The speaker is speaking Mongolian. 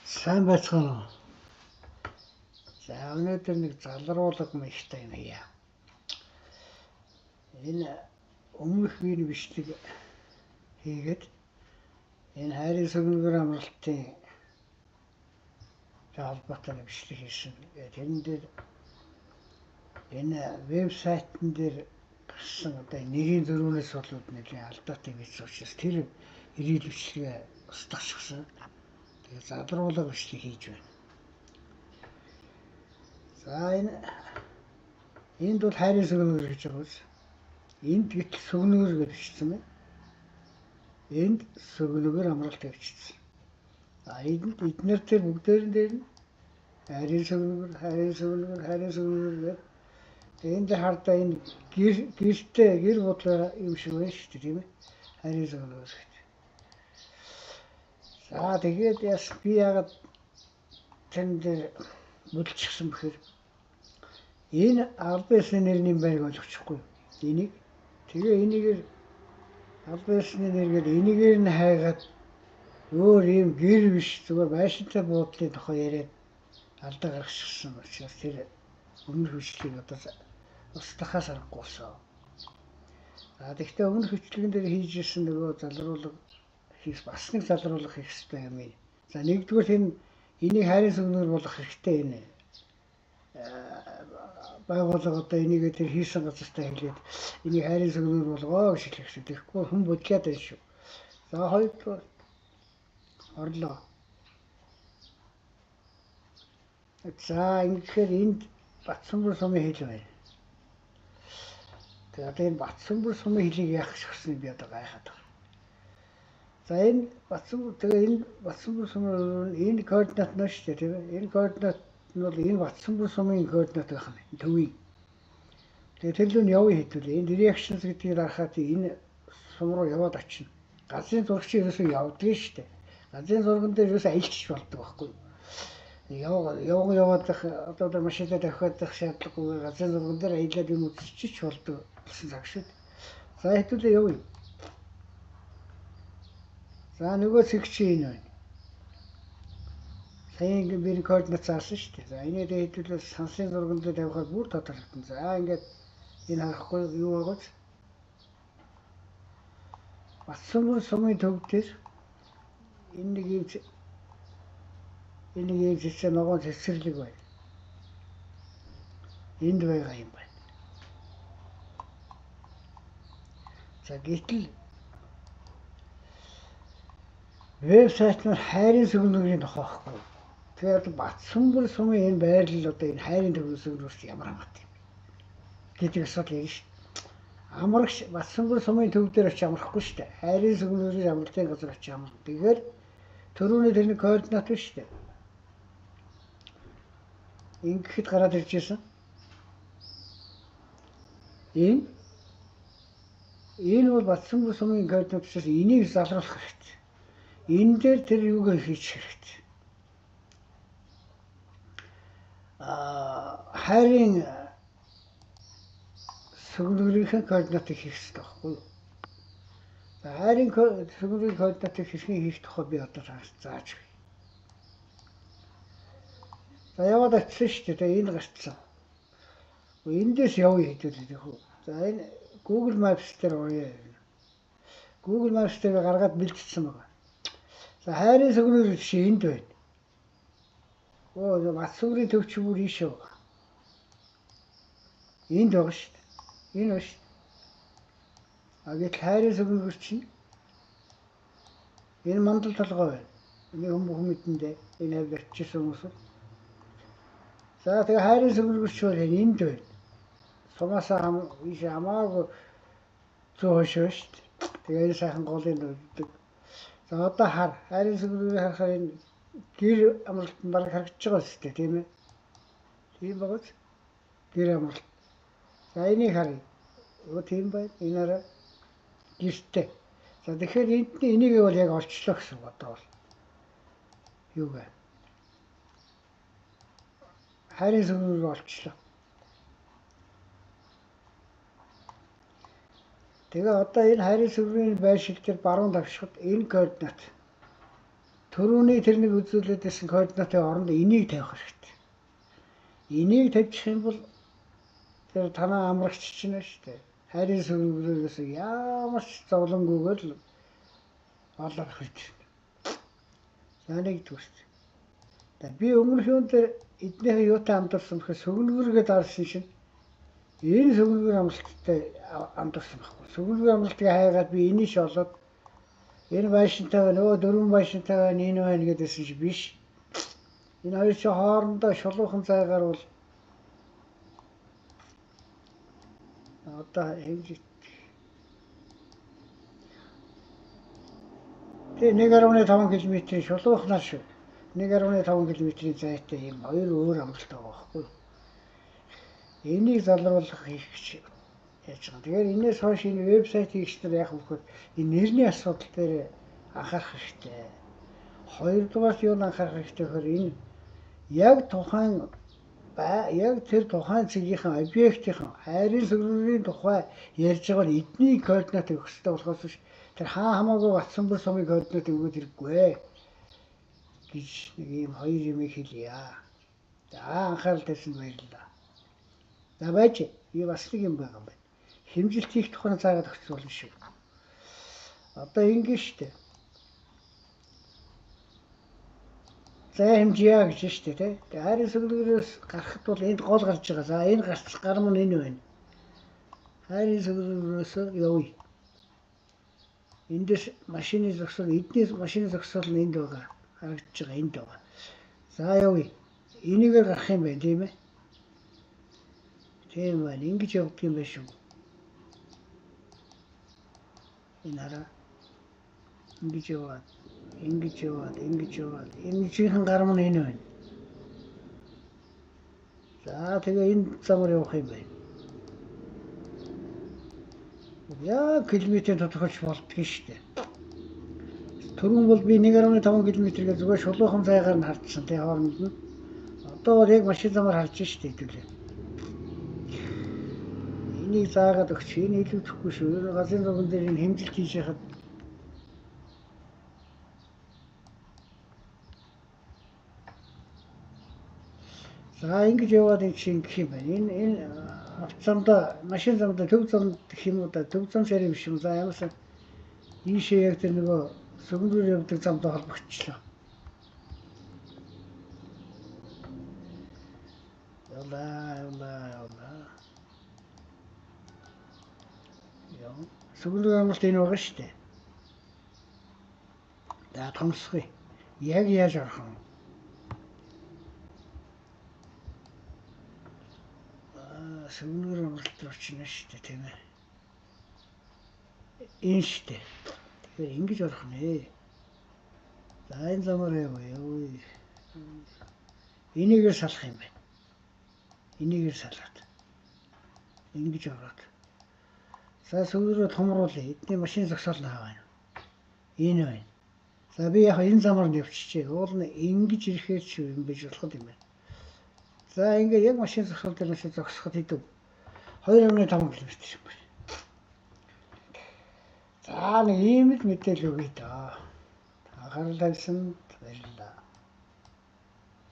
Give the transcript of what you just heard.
Сайн байцгаана уу? За өнөөдөр нэг залруулга мэхтэй юм яа. Энэ өмнөх вийн бичлэг хийгээд энэ хайрын сүгнэр амралтын холбоотой бичлэг хийсэн. Тэрэн дээр энэ вебсайтн дээр гарсан одоо нэгэн зөрүүнээс болоод нэлийн алдаатай гэж учраас тэр ирээд бичлэгээ устгахшсан. Тэгээ залруулга бичлэг хийж байна. За энд бол хайрын сүгнэр гэж байгаа биз. Энд гэтэл сүгнэр гэж бичсэн байна. Энд сүгнэр амралт гэж бичсэн. Эднэр тэр бүгдээрэн дээр нь хайрын сүгнэр гэдэг. Энд хардаа энэ гэр бодлоо юм шиг байна шүү дээ, тийм ээ. Хайрын сүгнэр гэдэг. За тэгээд би яагаад тэн дээр мөдөлчихсөн бэхээр энэ албаасны нэрний байг ойлгочихгүй. Энийг энийгээр албаасны нэргээд энийгээр нь хайгаад өөр юм гэр биш зүгээр байшинтай буудлын тухай яриад алдаа гаргачихсан учраас тэр өмнөх бичлэгийг одоо устгахаас аргагүй болсон. За тэгвэл өмнөх бичлэгэн дээр хийж ирсэн нөгөө залруулга хийх бас нэг залруулга хийх хэрэгтэй юм. За нэгдүгээр энийг хайрын сүгнэр болгох хэрэгтэй энэ. Байгууллага одоо энийг тэр хийсэн газартаа хэлээд энийг хайрын сүгнэр болгоо гэж хэлэх хэрэгтэй. Тэгэхгүй хүн бодлоод байна шүү. За хоёрдугаар орлоо. За ингэхээр энд Батсүмбэр сумын хэл байна. Тэгээд энэ Батсүмбэр сумын хэлийг яах гэсэн би одоо гайхаад байна. За энэ Батсүмбэр сумын энэ координат нь шүү дээ, тийм ээ. Энэ координат нь бол энэ Батсүмбэр сумын координат байх нь төвийн. Тэгээд тэр лөө явъя хэдүүлээ. Энэ reactions гэдгийг харахад энэ сум руу яваад очино. Газрын зурагч ерөөсөө явдаг шүү дээ. Газрын зурган дээр ерөөсөө аялчих болдог байхгүй юу? Яваад одоо машинаа давхиад шаардлагагүй газрын зурган дээр аялаад юм үзчих болдог гэсэн цаг шүү дээ. За хэдүүлээ явъя. За нөгөө зэг чи энэ байна. Сайн би координат заасан шүү дээ. За энэ дээр хэдүүлээ сансын зурган дээр давхаад бүр тодорхойлсон. За ингээд энэ харахгүй юу байгаа ч Батсүмбэр сумын төв дээр энэ нэг юм цэцэн ногоон цэцэрлэг байна. Энд байгаа юм байна. За гэтэл вебсайт нь хайрын сүгнэрийн тухай байхгүй. Тэгээд Батсүмбэр сумын энэ байрлал одоо энэ хайрын сүгнэрс ямар хамаатай юм гэдэг асуудал юм шүү. Амрагч Батсүмбэр сумын төв дээр очиж амрахгүй шүү дээ. Хайрын сүгнэрийн амралтын газар очиж амрах. Тэгэхээр төрөүний тэрний координат биш шүү дээ. Ингэхэд гараад ирж байсан. Энэ бол Батсүмбэр сумын координат учраас энийг залруулах хэрэгтэй. Энэ дээр тэр юуг хийчих хэрэгтэй. Хайрын сүгнэрийн координатыг хийх хэрэгтэй байхгүй юу? За хайрын сүгнэрийн координатыг хийх тухай би одоо зааж өгье. За яваад очсон шүү дээ. Тэгээ энэ гарцсан. Эндээс явъя хэдүүлээ тэхүү. За энэ Google Maps дээр орё. Google Maps дээр гаргаад бэлдсэн байгаа. За хайрын сүгнэр жишээ энд байна. Батсүмбэрийн төв чи бүр ийшээ байгаа. Энд байгаа шүү дээ. Энэ байна шүү дээ. Гэтэл хайрын сүгнэр чинь энэ мандал толгой байна. Энэ хүмүүс мэдэндээ энэ хавьд очижсэн хүмүүс. За тэгээ хайрын сүгнэр чи бол энд байна. Сумаасаа ийшээ хамаагүй зөө хошоо шүү дээ. Тэгээ энэ сайхан голын дөрдөг. За одоо хайрын сүгнэрийг харахаар энэ гэр амралт нь баг харагдаж байгаа шүү дээ, тийм ээ. Тийм байгаа ч гэр амралт. За энийг харъя. Тийм байна. Энэ арай гэртэй. За тэгэхээр энийг бол яг олчлоо гэсэн бодоо бол. Юу вэ? Хайрын сүгнэрийг олчлоо. Тэгээ одоо энэ хайрын сүгнэрийн байшиг дээр баруун давшихад энэ координат Төрөүний тэрнийг үзүүлээд байсан координатын оронд энийг тавих хэрэгтэй. Энийг тавьчих юм бол тэр танаа амрагч чинь шүү дээ. Хайрын сүргээрээс ямар ч зовлонгүйгээр л олох хэрэгтэй. За нэгдүгээр. Би өмнөх юунд эднийхээ юутай амдуулсан бэхээр сүгнэгэргээд арсан шин энэ сүгнэгэр амралттай амдуулсан байхгүй. Сүгнэгэр амралтыг хайгаад би энийг олоод энэ байшинтай нөгөө дөрвөн байшинтай энэ байна гэдээсэн чи биш. Энэ хоёр чи хоорондоо шулуухан зайгаар бол одоо хэмжиж тэгээ 1.5 км-ийн шулуухнаар шүү. 1.5 км-ийн зайтай юм хоёр өөр амралт байгаа байхгүй. Энийг залруулах хийх гэж яаж байгаа. Тэгэхээр энэс хойш энэ вебсайт хийгчнэр яах вэ гэхээр энэ нэрний асуудал дээр анхаарах хэрэгтэй. Хоёрдугаар юу анхаарах хэрэгтэй гэхээр энэ яг тухайн яг тэр тухайн цэгийн объектийн хайрын сүргэрийн тухай ярьж байгаа нь эдний координат өгөх хэрэгтэй болохоос биш тэр хамаагүй Батсан бүр сумын координат өгөөд хэрэггүй гэж нэг юм хоёр юм хэлье. За анхаарал тавьсан баярлалаа. За байж би бас нэг юм байгаа юм байна. Хэмжилт хийх тухайн заагаад өгч болно шүү. Одоо ингэ штэ. За хэмжээ гэж штэ тий. Тэгээ хайрын сүргэрээс гарахд бол энд гол гарч байгаа. За энэ гарч гарам нь энэ байна. Хайрын сүргэрээс явъя. Эндээс машины зогсоол эднээс машины зогсоол нь энд байгаа. Харагдаж байгаа энд байгаа. За явъя. Энийгээр гарах юм байна тийм ээ. Тийм байна. Ингэж явдаг юм байна шүү. Энэ хараа. Ингэж яваад энэ чихэн гарам нь энэ байна. За тэгээ энэ замаар явах юм байна. Яг километрийн тодорхойлж болдгоо шүү дээ. Түрүүн бол би 1.5 км гэж зүгээр шулуухан зайгаар нь хардсан тий хооронд нь. Одоо бол яг машин замаар харж шүү дээ хэдүүлээ. Энийг заагаад өгч энэ илүүдэхгүй шүү. Энэ газрын зовлон дээр энэ хэмжилт хийж яхад за ингэж яваад энэ чинь гэх юм байна. Энэ автозамда машин замда төв замд гэх юм уу да төв зам шарын биш юм. За ямарсаа ийшээ яг тэр нөгөө сүгнрээр явдаг замд холбогдчихлоо. Явлаа. Яа. Сүгнрээр амралт энэ байгаа шүү дээ. За томсгоё. Яг яаж орох юм? Сүгнрээр амралт орчихно шүү дээ тийм ээ. Энэ шүү дээ. Тэгэхээр ингэж орох нэ. За энэ замаар явъя. Энийгээр салах юм байна. Энийгээр салаад. Ингэж ороод. За сүгнрөө томруулъя. Эдний машин зогсоол нь хаа байна. Энэ байна. За би яг энэ замаар нь явчихжээ. Уул нь ингэж ирэхээр ч юм биш болох юм байна. За ингээд яг машин зогсоол дээр зогсоход хэдв 2.5 км юм байна. За нэг ийм л мэдээлэл өгье даа. Анхаарал тавьсанд баярлалаа.